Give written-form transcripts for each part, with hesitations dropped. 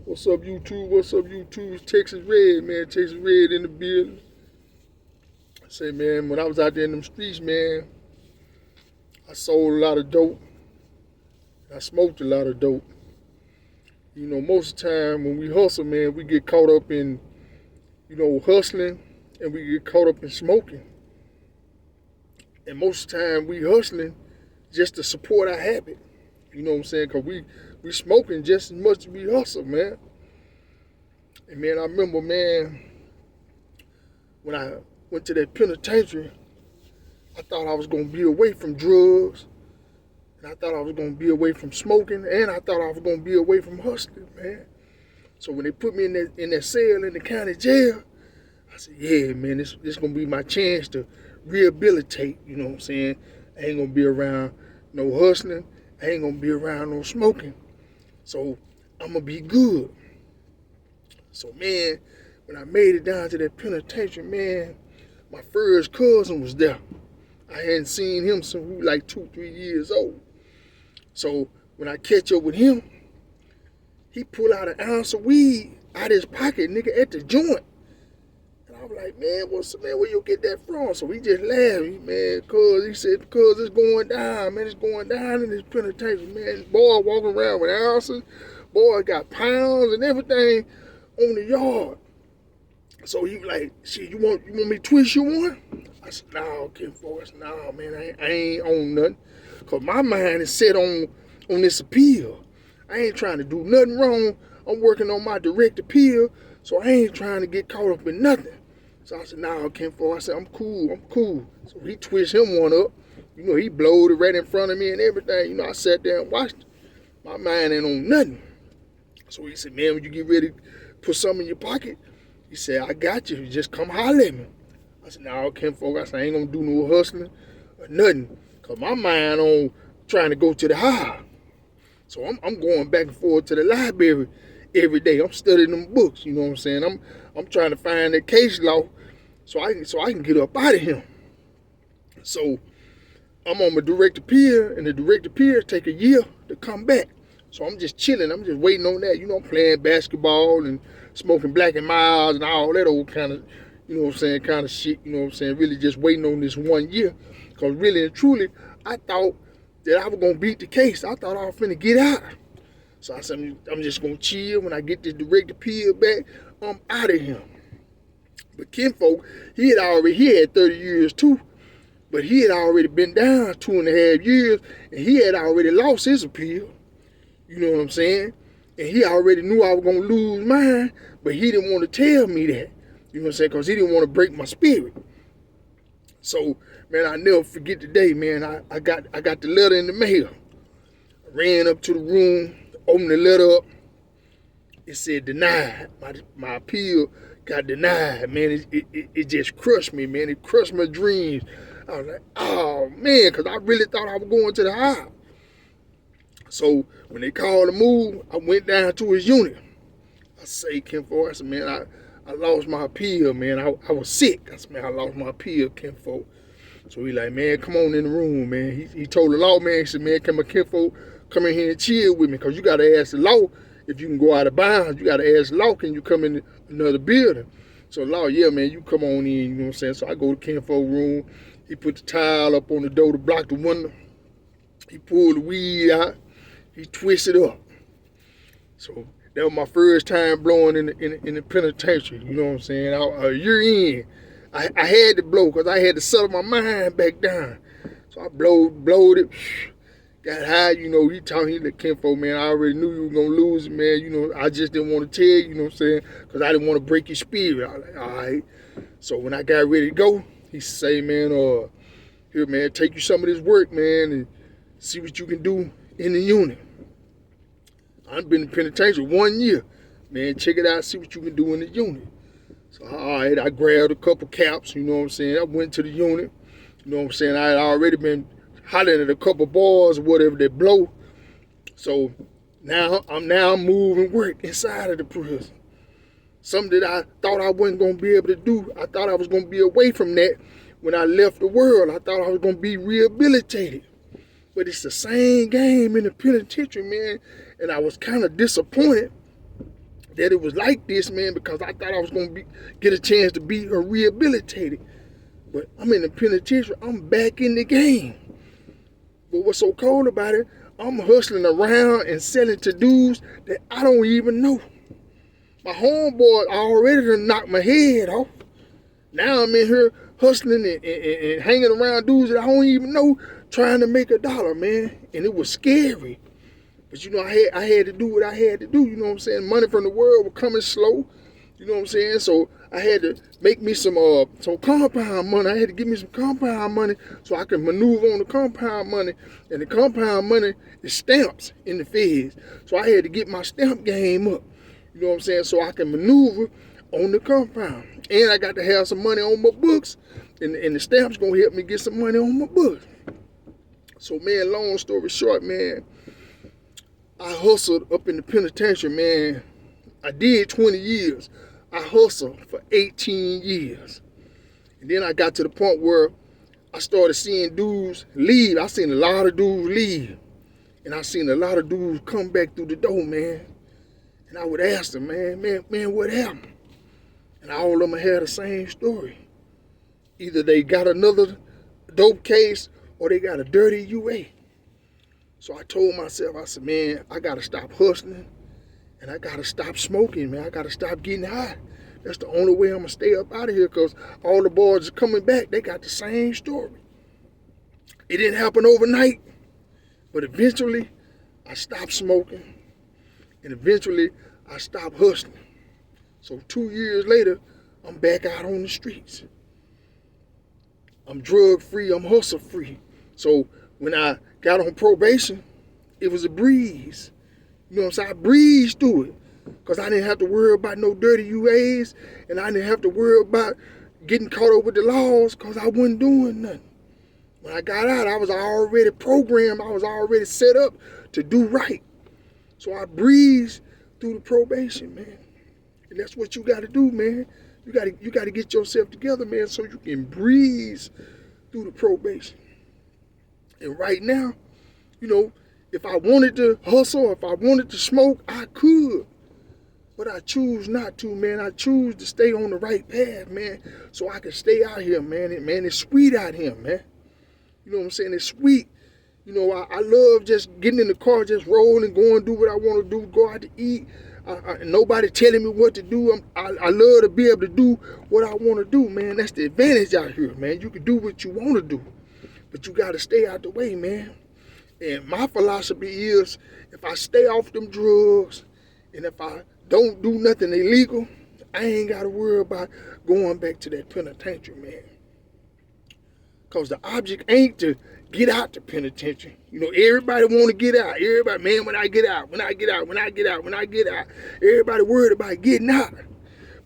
What's up, YouTube? What's up, YouTube? It's Texas Red, man. Texas Red in the building. I say, man, when I was out there in them streets, man, I sold a lot of dope. I smoked a lot of dope. You know, most of the time when we hustle, man, we get caught up in, hustling, and we get caught up in smoking. And most of the time we hustling just to support our habit. You know what I'm saying? Because we smoking just as much as we hustle, man. And, man, I remember, man, when I went to that penitentiary, I thought I was going to be away from drugs. And I thought I was going to be away from smoking. And I thought I was going to be away from hustling, man. So when they put me in that cell in the county jail, I said, yeah, man, this going to be my chance to rehabilitate, you know what I'm saying? I ain't going to be around no hustling. I ain't going to be around no smoking. So I'm going to be good. So, man, when I made it down to that penitentiary, man, my first cousin was there. I hadn't seen him since we were like 2-3 years old. So when I catch up with him, he pulled out an ounce of weed out of his pocket, nigga, at the joint. And I was like, man, where you get that from? So he just laughed, man, he said, because it's going down, man, it's going down in this penitentiary, man. Boy walking around with ounces, boy got pounds and everything on the yard. So he was like, shit, you want me to twist you one? I said, no, Ken Forrest, no, man, I ain't on nothing. Because my mind is set on this appeal. I ain't trying to do nothing wrong. I'm working on my direct appeal, so I ain't trying to get caught up in nothing. So I said, nah, Ken Forrest, I said, I'm cool. So he twist him one up. You know, he blowed it right in front of me and everything. You know, I sat there and watched it. My mind ain't on nothing. So he said, man, when you get ready to put something in your pocket, he said, I got you. Just come holler at me. I said, nah, Ken Forrest, I ain't gonna do no hustling or nothing. Because my mind on trying to go to the high. So I'm going back and forth to the library every day. I'm studying them books, you know what I'm saying? I'm trying to find that case law so I can get up out of here. So I'm on my direct appeal, and the direct appeal take a year to come back. So I'm just chilling. I'm just waiting on that. You know, I'm playing basketball and smoking Black and Milds and all that old kind of, you know what I'm saying, kind of shit, you know what I'm saying, really just waiting on this 1 year. Because really and truly, I thought that I was going to beat the case. I thought I was finna get out. So I said, I'm just going to chill. When I get this direct appeal back, I'm out of here. But Kinfolk, he had 30 years too. But he had already been down 2.5 years, and he had already lost his appeal. You know what I'm saying? And he already knew I was going to lose mine, but he didn't want to tell me that. You know what I'm saying? Because he didn't want to break my spirit. So, man, I never forget the day, man. I got the letter in the mail. I ran up to the room, opened the letter up. It said denied. My appeal got denied, man. It just crushed me, man. It crushed my dreams. I was like, oh, man, because I really thought I was going to the high. So when they called to move, I went down to his unit. I say, Ken Forrest, man, I lost my appeal, man. I was sick. I said, man, I lost my appeal, Ken Forrest. So he like, man, come on in the room, man. He told the law, man, he said, man, come in here and chill with me, because you got to ask the law if you can go out of bounds. You got to ask the law, can you come in another building? So the law, yeah, man, you come on in, you know what I'm saying? So I go to Ken Forrest's room. He put the tile up on the door to block the window. He pulled the weed out. He twisted up. So that was my first time blowing in the penitentiary, you know what I'm saying? A year in. I had to blow because I had to settle my mind back down. So I blowed it, got high, you know. He told me, Kinfolk, man, I already knew you were going to lose it, man. You know, I just didn't want to tell you, you know what I'm saying, because I didn't want to break your spirit. I was like, all right. So when I got ready to go, he said, man, here, man, take you some of this work, man, and see what you can do in the unit. I've been in penitentiary 1 year. Man, check it out, see what you can do in the unit. So, all right, I grabbed a couple caps, you know what I'm saying. I went to the unit, you know what I'm saying. I had already been hollering at a couple boys or whatever that blow. So now I'm moving work inside of the prison. Something that I thought I wasn't going to be able to do. I thought I was going to be away from that when I left the world. I thought I was going to be rehabilitated. But it's the same game in the penitentiary, man. And I was kind of disappointed that it was like this, man, because I thought I was going to get a chance to be rehabilitated. But I'm in the penitentiary. I'm back in the game. But what's so cold about it, I'm hustling around and selling to dudes that I don't even know. My homeboy already done knocked my head off. Now I'm in here hustling and hanging around dudes that I don't even know, trying to make $1, man. And it was scary. But you know, I had to do what I had to do, you know what I'm saying? Money from the world was coming slow, you know what I'm saying? So I had to make me some compound money. I had to give me some compound money so I could maneuver on the compound money. And the compound money is stamps in the feds. So I had to get my stamp game up, you know what I'm saying? So I can maneuver on the compound. And I got to have some money on my books. And the stamps gonna help me get some money on my books. So man, long story short, man, I hustled up in the penitentiary, man. I did 20 years. I hustled for 18 years. And then I got to the point where I started seeing dudes leave. I seen a lot of dudes leave. And I seen a lot of dudes come back through the door, man. And I would ask them, man, what happened? And all of them had the same story. Either they got another dope case or they got a dirty UA. So I told myself, I said, man, I got to stop hustling and I got to stop smoking, man. I got to stop getting high. That's the only way I'm going to stay up out of here because all the boys are coming back. They got the same story. It didn't happen overnight, but eventually I stopped smoking and eventually I stopped hustling. So 2 years later, I'm back out on the streets. I'm drug free, I'm hustle free. So when I got on probation, it was a breeze. You know what I'm saying? I breezed through it because I didn't have to worry about no dirty UAs and I didn't have to worry about getting caught up with the laws because I wasn't doing nothing. When I got out, I was already programmed. I was already set up to do right. So I breezed through the probation, man. And that's what you got to do, man. You got to get yourself together, man, so you can breeze through the probation. And right now, you know, if I wanted to hustle, if I wanted to smoke, I could. But I choose not to, man. I choose to stay on the right path, man, so I can stay out here, man. It's sweet out here, man. You know what I'm saying? It's sweet. You know, I love just getting in the car, just rolling, going, do what I want to do, go out to eat. Nobody telling me what to do. I love to be able to do what I want to do, man. That's the advantage out here, man. You can do what you want to do, but you got to stay out the way, man. And my philosophy is if I stay off them drugs and if I don't do nothing illegal, I ain't got to worry about going back to that penitentiary, man. Because the object ain't to get out the penitentiary. You know, everybody want to get out. Everybody, man, when I get out. Everybody worried about getting out.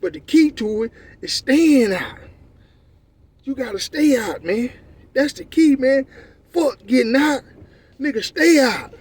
But the key to it is staying out. You got to stay out, man. That's the key, man. Fuck getting out. Nigga, stay out.